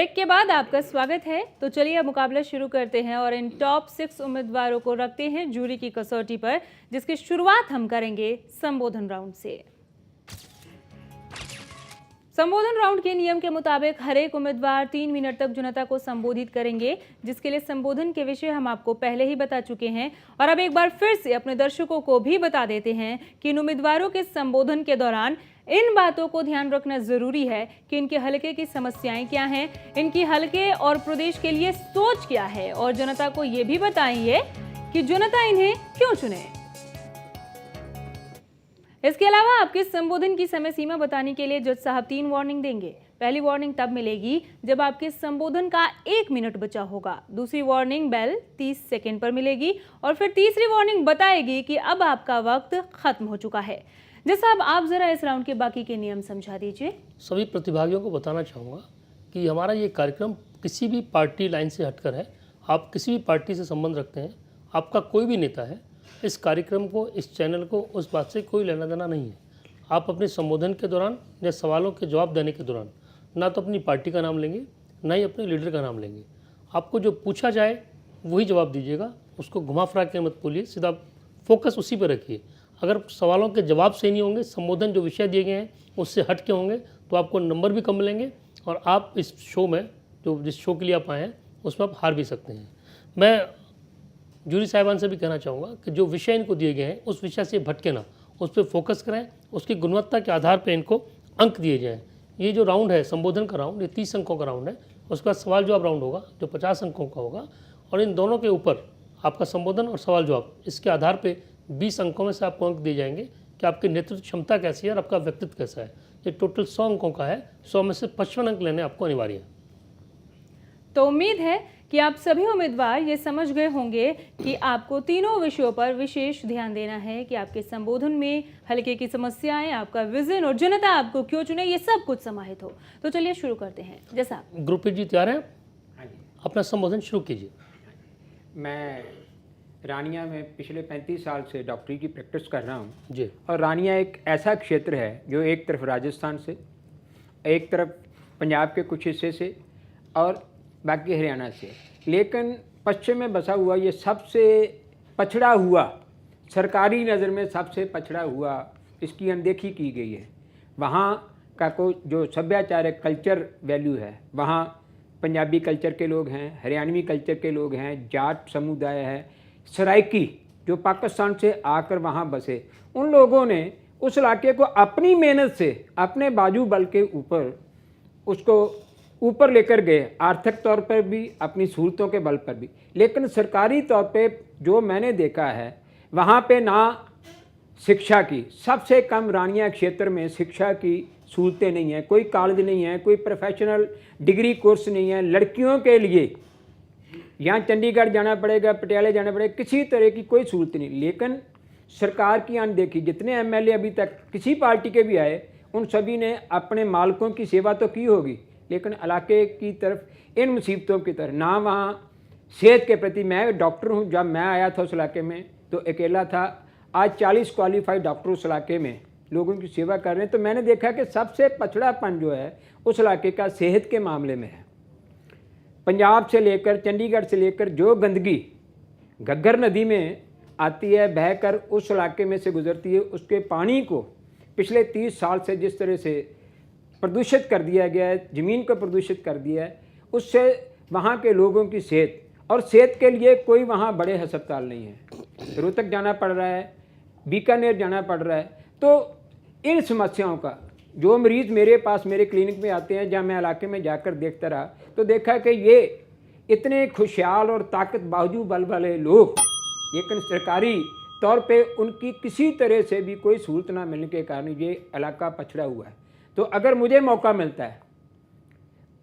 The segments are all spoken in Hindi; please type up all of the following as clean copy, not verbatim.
ब्रेक के बाद आपका स्वागत है। तो चलिए अब मुकाबला शुरू करते हैं और इन टॉप 6 उम्मीदवारों को रखते हैं जूरी की कसौटी पर, जिसकी शुरुआत हम करेंगे संबोधन राउंड से। संबोधन राउंड के नियम के मुताबिक हर एक उम्मीदवार 3 मिनट तक जनता को संबोधित करेंगे, जिसके लिए संबोधन के विषय हम आपको पहले ही बता चुके हैं और अब एक बार फिर से अपने दर्शकों को भी बता देते हैं कि इन उम्मीदवारों के संबोधन के दौरान इन बातों को ध्यान रखना जरूरी है कि इनके हलके की समस्याएं क्या हैं, इनकी हलके और प्रदेश के लिए सोच क्या है और जनता को ये भी बताइए कि जनता इन्हें क्यों चुने। इसके अलावा आपके संबोधन की समय सीमा बताने के लिए जज साहब 3 वार्निंग देंगे। पहली वार्निंग तब मिलेगी जब आपके संबोधन का 1 मिनट बचा होगा। दूसरी वार्निंग बेल 30 सेकंड पर मिलेगी और फिर तीसरी वार्निंग बताएगी कि अब आपका वक्त खत्म हो चुका है। जज साहब, आप जरा इस राउंड के बाकी के नियम समझा दीजिए। सभी प्रतिभागियों को बताना चाहूँगा कि हमारा ये कार्यक्रम किसी भी पार्टी लाइन से हटकर है। आप किसी भी पार्टी से संबंध रखते हैं, आपका कोई भी नेता है, इस कार्यक्रम को, इस चैनल को उस बात से कोई लेना देना नहीं है। आप अपने संबोधन के दौरान या सवालों के जवाब देने के दौरान ना तो अपनी पार्टी का नाम लेंगे, ना ही अपने लीडर का नाम लेंगे। आपको जो पूछा जाए वही जवाब दीजिएगा, उसको घुमा फिरा के मत बोलिए, सीधा फोकस उसी पर रखिए। अगर सवालों के जवाब सही नहीं होंगे, संबोधन जो विषय दिए गए हैं उससे हट के होंगे, तो आपको नंबर भी कम मिलेंगे और आप इस शो में, जो जिस शो के लिए आप आए हैं, उसमें आप हार भी सकते हैं। मैं जूरी साहिबान से भी कहना चाहूँगा कि जो विषय इनको दिए गए हैं उस विषय से भटके ना, उस पर फोकस करें, उसकी गुणवत्ता के आधार पर इनको अंक दिए जाएँ। ये जो राउंड है संबोधन का राउंड, ये 30 अंकों का राउंड है। उसके बाद सवाल जवाब राउंड होगा जो 50 अंकों का होगा और इन दोनों के ऊपर आपका संबोधन और सवाल जवाब, इसके आधार पर 20 अंकों में से आपको अंक दिए जाएंगे कि आपकी नेतृत्व क्षमता कैसी है और आपका व्यक्तित्व कैसा है। ये टोटल 100 अंकों का है, 100 में से 55 अंक लेने आपको अनिवार्य है। तो उम्मीद है कि आप सभी उम्मीदवार ये समझ गए होंगे कि आपको तीनों विषयों पर विशेष ध्यान देना है कि आपके संबोधन में हल्के की समस्याएं, आपका विजन और जनता आपको क्यों चुने, ये सब कुछ समाहित हो। तो चलिए शुरू करते हैं। जैसा ग्रुप जी तैयार हैं? हाँ जी, अपना संबोधन शुरू कीजिए। मैं रानिया में पिछले 35 साल से डॉक्टरी की प्रैक्टिस कर रहा हूँ जी। और रानिया एक ऐसा क्षेत्र है जो एक तरफ राजस्थान से, एक तरफ पंजाब के कुछ हिस्से से और बाकी हरियाणा से, लेकिन पश्चिम में बसा हुआ ये सबसे पछड़ा हुआ, सरकारी नज़र में सबसे पछड़ा हुआ, इसकी अनदेखी की गई है। वहाँ का कोई जो सभ्याचार है, कल्चर वैल्यू है, वहाँ पंजाबी कल्चर के लोग हैं, हरियाणवी कल्चर के लोग हैं, जाट समुदाय है, सराइकी जो पाकिस्तान से आकर वहाँ बसे, उन लोगों ने उस इलाके को अपनी मेहनत से, अपने बाजू बल के ऊपर उसको ऊपर लेकर गए, आर्थिक तौर पर भी, अपनी सहूलतों के बल पर भी। लेकिन सरकारी तौर पे जो मैंने देखा है, वहाँ पे ना शिक्षा की, सबसे कम रानिया क्षेत्र में शिक्षा की सहूलतें नहीं हैं, कोई कॉलेज नहीं है, कोई प्रोफेशनल डिग्री कोर्स नहीं है। लड़कियों के लिए यहाँ चंडीगढ़ जाना पड़ेगा, पटियाला जाना पड़ेगा, किसी तरह की कोई सहूलत नहीं। लेकिन सरकार की अनदेखी, जितने एमएलए अभी तक किसी पार्टी के भी आए, उन सभी ने अपने मालिकों की सेवा तो की होगी, लेकिन इलाके की तरफ, इन मुसीबतों की तरफ ना, वहाँ सेहत के प्रति। मैं डॉक्टर हूँ, जब मैं आया था उस इलाके में तो अकेला था, आज 40 क्वालिफाइड डॉक्टर उस इलाके में लोगों की सेवा कर रहे हैं। तो मैंने देखा कि सबसे पछड़ापन जो है उस इलाके का सेहत के मामले में है। पंजाब से लेकर, चंडीगढ़ से लेकर जो गंदगी घग्गर नदी में आती है, बहकर उस इलाके में से गुजरती है, उसके पानी को पिछले 30 साल से जिस तरह से प्रदूषित कर दिया गया है, ज़मीन को प्रदूषित कर दिया है, उससे वहाँ के लोगों की सेहत, और सेहत के लिए कोई वहाँ बड़े अस्पताल नहीं है। रोहतक जाना पड़ रहा है, बीकानेर जाना पड़ रहा है। तो इन समस्याओं का जो मरीज़ मेरे पास, मेरे क्लिनिक में आते हैं, जहाँ मैं इलाके में जाकर देखता रहा, तो देखा कि ये इतने खुशहाल और ताकत बाजू बल वाले लोग, लेकिन सरकारी तौर पे उनकी किसी तरह से भी कोई सहूलत ना मिलने के कारण ये इलाका पछड़ा हुआ है। तो अगर मुझे मौका मिलता है,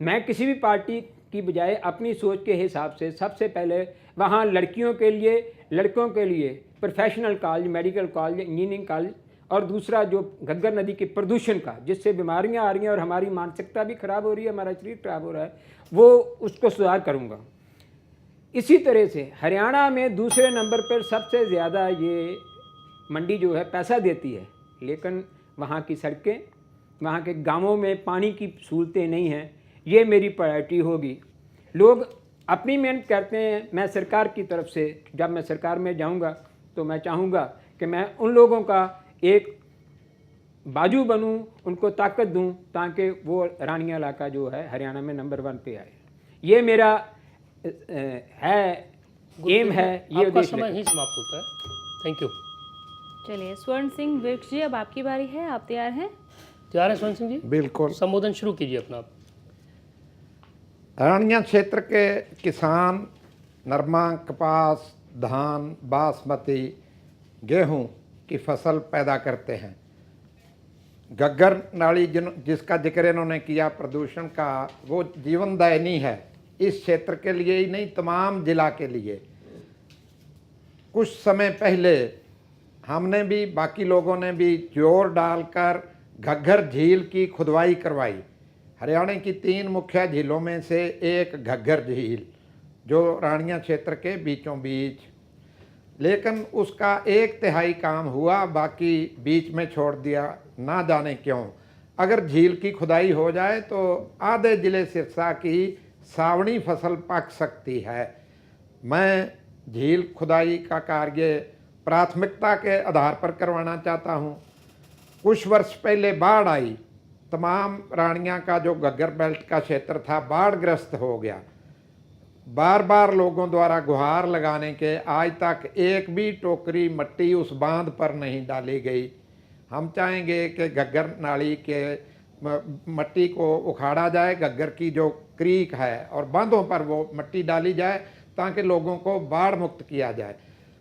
मैं किसी भी पार्टी की बजाय अपनी सोच के हिसाब से सबसे पहले वहाँ लड़कियों के लिए, लड़कों के लिए professional college, medical college, engineering college, और दूसरा जो घग्गर नदी के प्रदूषण का, जिससे बीमारियां आ रही हैं और हमारी मानसिकता भी खराब हो रही है, हमारा शरीर खराब हो रहा है, वो उसको सुधार करूँगा। इसी तरह से हरियाणा में दूसरे नंबर पर सबसे ज़्यादा ये मंडी जो है पैसा देती है, लेकिन वहाँ की सड़कें, वहाँ के गांवों में पानी की सहूलतें नहीं हैं। ये मेरी प्रायोरिटी होगी। लोग अपनी मेहनत करते हैं। मैं सरकार की तरफ से जब मैं सरकार में जाऊंगा तो मैं चाहूँगा कि मैं उन लोगों का एक बाजू बनूं, उनको ताकत दूं, ताकि वो रानिया इलाका जो है हरियाणा में नंबर 1 पे आए। ये मेरा है, एम है, ये आपका उद्देश्य समय है। ही समाप्त होता है। Thank you. चलिए स्वर्ण सिंह विर्क जी, अब आपकी बारी है, आप तैयार हैं? तैयार हैं स्वर्ण सिंह जी? बिल्कुल। संबोधन शुरू कीजिए अपना आप। रानिया क्षेत्र के किसान नरमा, कपास, धान, बासमती, गेहूं की फसल पैदा करते हैं। घग्गर नाली जिसका जिक्र इन्होंने किया प्रदूषण का, वो जीवनदायिनी है इस क्षेत्र के लिए ही नहीं, तमाम जिला के लिए। कुछ समय पहले हमने भी, बाकी लोगों ने भी जोर डालकर घग्गर झील की खुदवाई करवाई। हरियाणा की 3 मुख्य झीलों में से एक घग्गर झील जो रानिया क्षेत्र के बीचों बीच, लेकिन उसका 1/3 काम हुआ, बाकी बीच में छोड़ दिया, ना जाने क्यों। अगर झील की खुदाई हो जाए तो आधे जिले सिरसा की सावणी फसल पक सकती है। मैं झील खुदाई का कार्य प्राथमिकता के आधार पर करवाना चाहता हूँ। कुछ वर्ष पहले बाढ़ आई, तमाम रानिया का जो घग्गर बेल्ट का क्षेत्र था बाढ़ग्रस्त हो गया। बार बार लोगों द्वारा गुहार लगाने के आज तक एक भी टोकरी मट्टी उस बांध पर नहीं डाली गई। हम चाहेंगे कि घग्गर नाली के मट्टी को उखाड़ा जाए, घग्गर की जो क्रीक है और बांधों पर वो मट्टी डाली जाए ताकि लोगों को बाढ़ मुक्त किया जाए।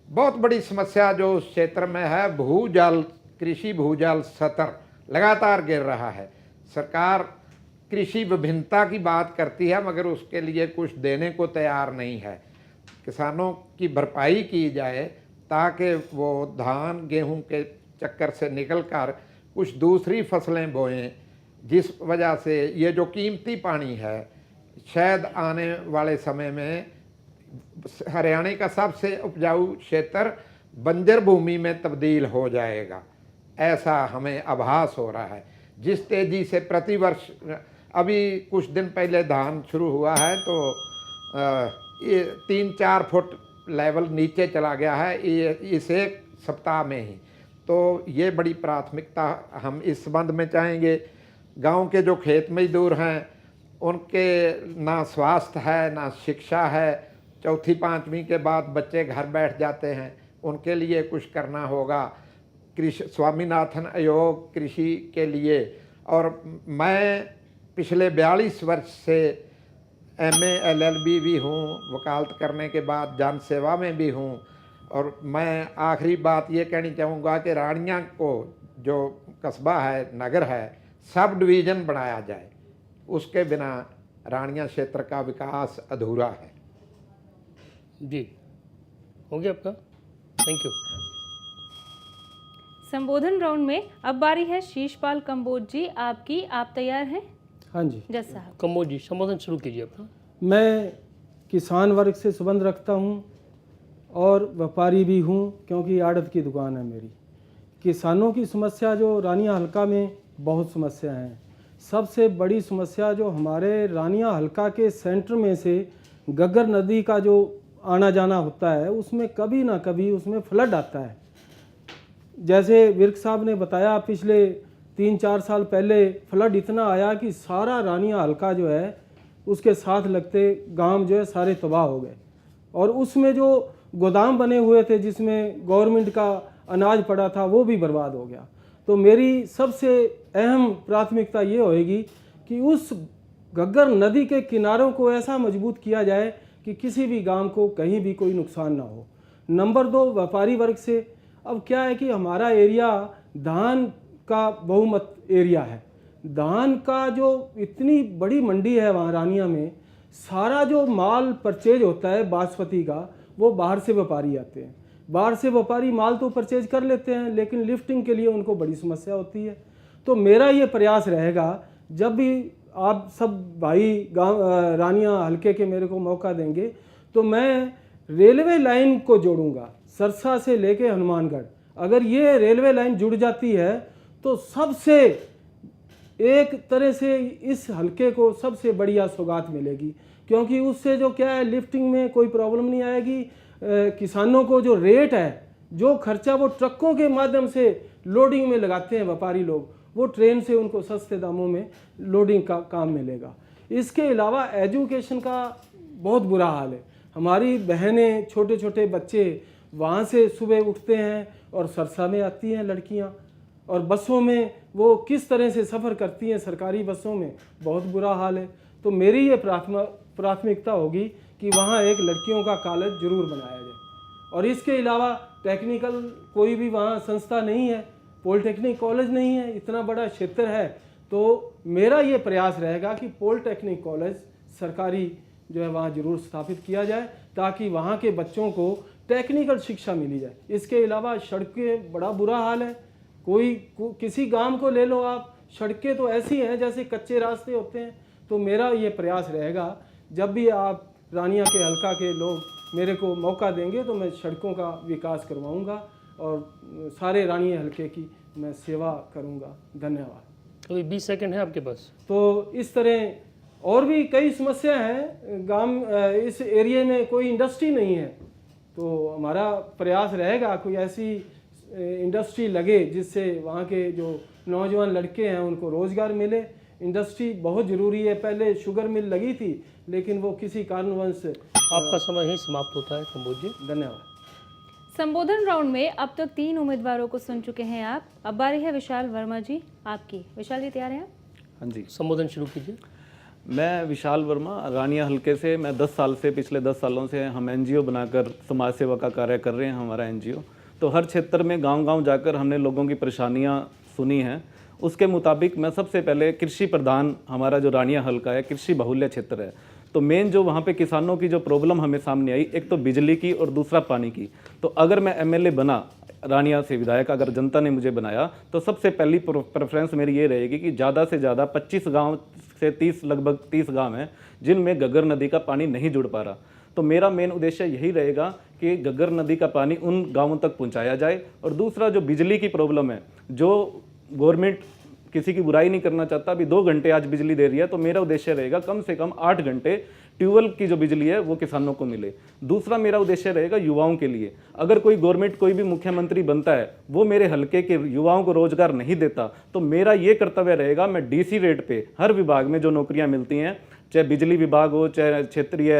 बहुत बड़ी समस्या जो उस क्षेत्र में है, भूजल, कृषि भूजल स्तर लगातार गिर रहा है। सरकार कृषि विभिन्नता की बात करती है मगर उसके लिए कुछ देने को तैयार नहीं है। किसानों की भरपाई की जाए ताकि वो धान गेहूं के चक्कर से निकलकर कुछ दूसरी फसलें बोएं, जिस वजह से ये जो कीमती पानी है शायद आने वाले समय में हरियाणा का सबसे उपजाऊ क्षेत्र बंजर भूमि में तब्दील हो जाएगा, ऐसा हमें आभास हो रहा है। जिस तेज़ी से प्रतिवर्ष, अभी कुछ दिन पहले धान शुरू हुआ है तो ये 3-4 फुट लेवल नीचे चला गया है ये इस एक सप्ताह में ही। तो ये बड़ी प्राथमिकता हम इस संबंध में चाहेंगे। गांव के जो खेत मजदूर हैं उनके ना स्वास्थ्य है ना शिक्षा है, 4वीं-5वीं के बाद बच्चे घर बैठ जाते हैं, उनके लिए कुछ करना होगा। कृषि स्वामीनाथन आयोग कृषि के लिए, और मैं पिछले 42 वर्ष से MA LLB भी हूँ, वकालत करने के बाद जन सेवा में भी हूँ। और मैं आखिरी बात ये कहनी चाहूँगा कि रानिया को जो कस्बा है, नगर है, सब डिवीज़न बनाया जाए, उसके बिना रानिया क्षेत्र का विकास अधूरा है। जी, हो गया आपका। Thank you. संबोधन राउंड में अब बारी है शीशपाल कंबोज जी आपकी, आप तैयार हैं? हाँ जी, जज साहब। कम्बोज जी संबोधन शुरू कीजिए अपना। मैं किसान वर्ग से संबंध रखता हूँ और व्यापारी भी हूँ क्योंकि आड़त की दुकान है मेरी। किसानों की समस्या जो रानिया हलका में बहुत समस्या हैं। सबसे बड़ी समस्या जो हमारे रानिया हलका के सेंटर में से घग्गर नदी का जो आना जाना होता है उसमें कभी ना कभी उसमें फ्लड आता है। जैसे विर्क साहब ने बताया, पिछले 3-4 साल पहले फ्लड इतना आया कि सारा रानिया हलका जो है उसके साथ लगते गांव जो है सारे तबाह हो गए। और उसमें जो गोदाम बने हुए थे जिसमें गवर्नमेंट का अनाज पड़ा था वो भी बर्बाद हो गया। तो मेरी सबसे अहम प्राथमिकता ये होएगी कि उस घग्गर नदी के किनारों को ऐसा मजबूत किया जाए कि किसी भी गांव को कहीं भी कोई नुकसान ना हो। नंबर 2, व्यापारी वर्ग से अब क्या है कि हमारा एरिया धान का बहुमत एरिया है। धान का जो इतनी बड़ी मंडी है वहाँ रानिया में, सारा जो माल परचेज होता है बासमती का वो बाहर से व्यापारी आते हैं। बाहर से व्यापारी माल तो परचेज कर लेते हैं लेकिन लिफ्टिंग के लिए उनको बड़ी समस्या होती है। तो मेरा ये प्रयास रहेगा, जब भी आप सब भाई गांव रानिया हलके के मेरे को मौका देंगे तो मैं रेलवे लाइन को जोड़ूंगा, सरसा से लेके हनुमानगढ़। अगर ये रेलवे लाइन जुड़ जाती है तो सबसे एक तरह से इस हलके को सबसे बढ़िया सौगात मिलेगी, क्योंकि उससे जो क्या है, लिफ्टिंग में कोई प्रॉब्लम नहीं आएगी। किसानों को जो रेट है, जो खर्चा वो ट्रकों के माध्यम से लोडिंग में लगाते हैं व्यापारी लोग, वो ट्रेन से उनको सस्ते दामों में लोडिंग का काम मिलेगा। इसके अलावा एजुकेशन का बहुत बुरा हाल है। हमारी बहनें, छोटे छोटे बच्चे वहाँ से सुबह उठते हैं और सरसा में आती हैं लड़कियाँ, और बसों में वो किस तरह से सफ़र करती हैं, सरकारी बसों में बहुत बुरा हाल है। तो मेरी ये प्राथमिकता होगी कि वहाँ एक लड़कियों का कॉलेज जरूर बनाया जाए। और इसके अलावा टेक्निकल कोई भी वहाँ संस्था नहीं है, पॉलिटेक्निक कॉलेज नहीं है, इतना बड़ा क्षेत्र है। तो मेरा ये प्रयास रहेगा कि पॉलिटेक्निक कॉलेज सरकारी जो है वहाँ जरूर स्थापित किया जाए, ताकि वहाँ के बच्चों को टेक्निकल शिक्षा मिली जाए। इसके अलावा सड़कें बड़ा बुरा हाल है। किसी गांव को ले लो आप, सड़कें तो ऐसी हैं जैसे कच्चे रास्ते होते हैं। तो मेरा ये प्रयास रहेगा, जब भी आप रानिया के हलका के लोग मेरे को मौका देंगे तो मैं सड़कों का विकास करवाऊंगा और सारे रानिया हलके की मैं सेवा करूंगा। धन्यवाद। तो 20 सेकंड है आपके पास। तो इस तरह और भी कई समस्या हैं। इस एरिया में कोई इंडस्ट्री नहीं है, तो हमारा प्रयास रहेगा कोई ऐसी इंडस्ट्री लगे जिससे वहाँ के जो नौजवान लड़के हैं उनको रोज़गार मिले। इंडस्ट्री बहुत ज़रूरी है। पहले शुगर मिल लगी थी, लेकिन वो किसी कारणवश आपका समय यहीं समाप्त होता है कंबोज जी। धन्यवाद। संबोधन राउंड में अब तक 3 उम्मीदवारों को सुन चुके हैं आप। अब बारी है विशाल वर्मा जी आपकी। विशाल जी तैयार हैं आप? हाँ जी, संबोधन शुरू कीजिए। मैं विशाल वर्मा, रानिया हलके से। मैं 10 साल से, पिछले 10 सालों से हम एनजीओ बनाकर समाज सेवा का कार्य कर रहे हैं। हमारा एनजीओ तो हर क्षेत्र में गांव-गांव जाकर हमने लोगों की परेशानियां सुनी हैं। उसके मुताबिक मैं सबसे पहले कृषि प्रधान, हमारा जो रानिया हलका है कृषि बहुल्य क्षेत्र है, तो मेन जो वहाँ पे किसानों की जो प्रॉब्लम हमें सामने आई, एक तो बिजली की और दूसरा पानी की। तो अगर मैं एमएलए बना, रानिया से विधायक अगर जनता ने मुझे बनाया, तो सबसे पहली प्रेफरेंस मेरी ये रहेगी कि ज़्यादा से ज़्यादा 25 गांव से 30, लगभग 30 गांव हैं जिनमें घग्गर नदी का पानी नहीं जुड़ पा रहा। तो मेरा मेन उद्देश्य यही रहेगा कि घग्गर नदी का पानी उन गांवों तक पहुंचाया जाए। और दूसरा जो बिजली की प्रॉब्लम है, जो गवर्नमेंट किसी की बुराई नहीं करना चाहता, अभी 2 घंटे आज बिजली दे रही है, तो मेरा उद्देश्य रहेगा कम से कम 8 घंटे ट्यूबवेल की जो बिजली है वो किसानों को मिले। दूसरा मेरा उद्देश्य रहेगा युवाओं के लिए। अगर कोई गवर्नमेंट, कोई भी मुख्यमंत्री बनता है, वो मेरे हलके के युवाओं को रोजगार नहीं देता, तो मेरा ये कर्तव्य रहेगा मैं डीसी रेट पे हर विभाग में जो नौकरियां मिलती हैं, चाहे बिजली विभाग हो, चाहे क्षेत्रीय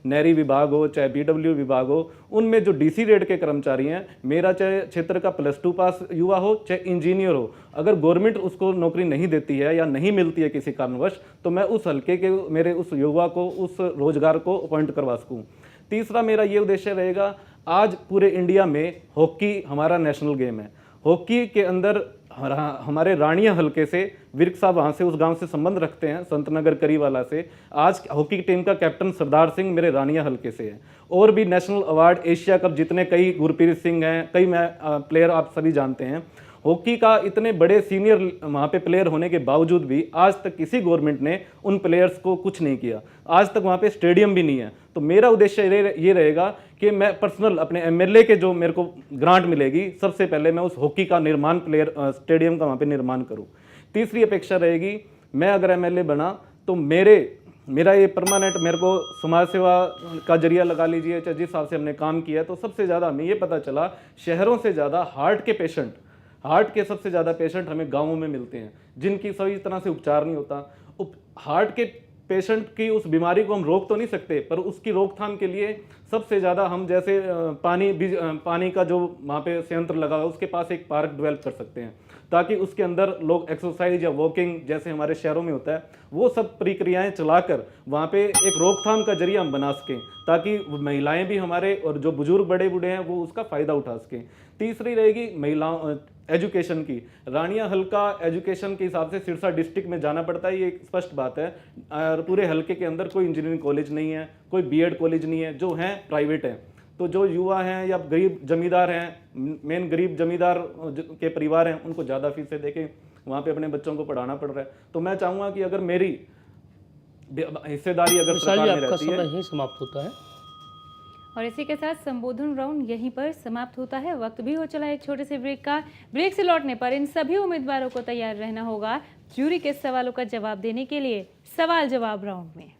नहरी विभाग हो, चाहे बीडब्ल्यू विभाग हो, उनमें जो डीसी रेट के कर्मचारी हैं, मेरा चाहे क्षेत्र का +2 पास युवा हो, चाहे इंजीनियर हो, अगर गवर्नमेंट उसको नौकरी नहीं देती है या नहीं मिलती है किसी कारणवश, तो मैं उस हलके के मेरे उस युवा को उस रोजगार को अपॉइंट करवा सकूँ। तीसरा मेरा ये उद्देश्य रहेगा, आज पूरे इंडिया में हॉकी हमारा नेशनल गेम है। हॉकी के अंदर हमारे रानिया हलके से विर्क साहब वहाँ से उस गांव से संबंध रखते हैं, संतनगर करीवाला से। आज हॉकी टीम का कैप्टन सरदार सिंह मेरे रानिया हलके से है। और भी नेशनल अवार्ड, एशिया कप जितने, कई गुरप्रीत सिंह हैं, कई प्लेयर आप सभी जानते हैं। हॉकी का इतने बड़े सीनियर वहाँ पे प्लेयर होने के बावजूद भी आज तक किसी गवर्नमेंट ने उन प्लेयर्स को कुछ नहीं किया। आज तक वहाँ पे स्टेडियम भी नहीं है। तो मेरा उद्देश्य ये रहेगा कि मैं पर्सनल अपने एमएलए के जो मेरे को ग्रांट मिलेगी, सबसे पहले मैं उस हॉकी का निर्माण, स्टेडियम का वहाँ पे निर्माण करूँ। तीसरी अपेक्षा रहेगी, मैं अगर एमएलए बना तो मेरा ये परमानेंट, मेरे को समाज सेवा का जरिया लगा लीजिए, चाहे जिस हिसाब से हमने काम किया है, तो सबसे ज़्यादा हमें ये पता चला शहरों से ज़्यादा हार्ट के सबसे ज़्यादा पेशेंट हमें गाँवों में मिलते हैं, जिनकी सही तरह से उपचार नहीं होता। हार्ट के पेशेंट की उस बीमारी को हम रोक तो नहीं सकते, पर उसकी रोकथाम के लिए सबसे ज़्यादा हम जैसे पानी का जो वहाँ पे संयंत्र लगा हुआ है, उसके पास एक पार्क डेवलप कर सकते हैं, ताकि उसके अंदर लोग एक्सरसाइज या वॉकिंग जैसे हमारे शहरों में होता है, वो सब प्रक्रियाएं चलाकर वहाँ पे एक रोकथाम का जरिया हम बना सकें, ताकि महिलाएं भी हमारे और जो बुजुर्ग बड़े बूढ़े हैं वो उसका फ़ायदा उठा सकें। तीसरी रहेगी महिलाओं एजुकेशन की। रानिया हल्का एजुकेशन के हिसाब से सिरसा डिस्ट्रिक्ट में जाना पड़ता है, ये एक स्पष्ट बात है। और पूरे हल्के के अंदर कोई इंजीनियरिंग कॉलेज नहीं है, कोई बीएड कॉलेज नहीं है, जो हैं प्राइवेट हैं। तो जो युवा हैं या गरीब जमींदार हैं, मेन गरीब जमींदार के परिवार हैं, उनको ज़्यादा फीसें देके वहाँ पे अपने बच्चों को पढ़ाना पड़ रहा है। तो मैं चाहूँगा कि अगर मेरी हिस्सेदारी अगर सरकार में रहती है। समय ही समाप्त होता है। और इसी के साथ संबोधन राउंड यहीं पर समाप्त होता है। वक्त भी हो चला एक छोटे से ब्रेक का। ब्रेक से लौटने पर इन सभी उम्मीदवारों को तैयार रहना होगा ज्यूरी के सवालों का जवाब देने के लिए सवाल जवाब राउंड में।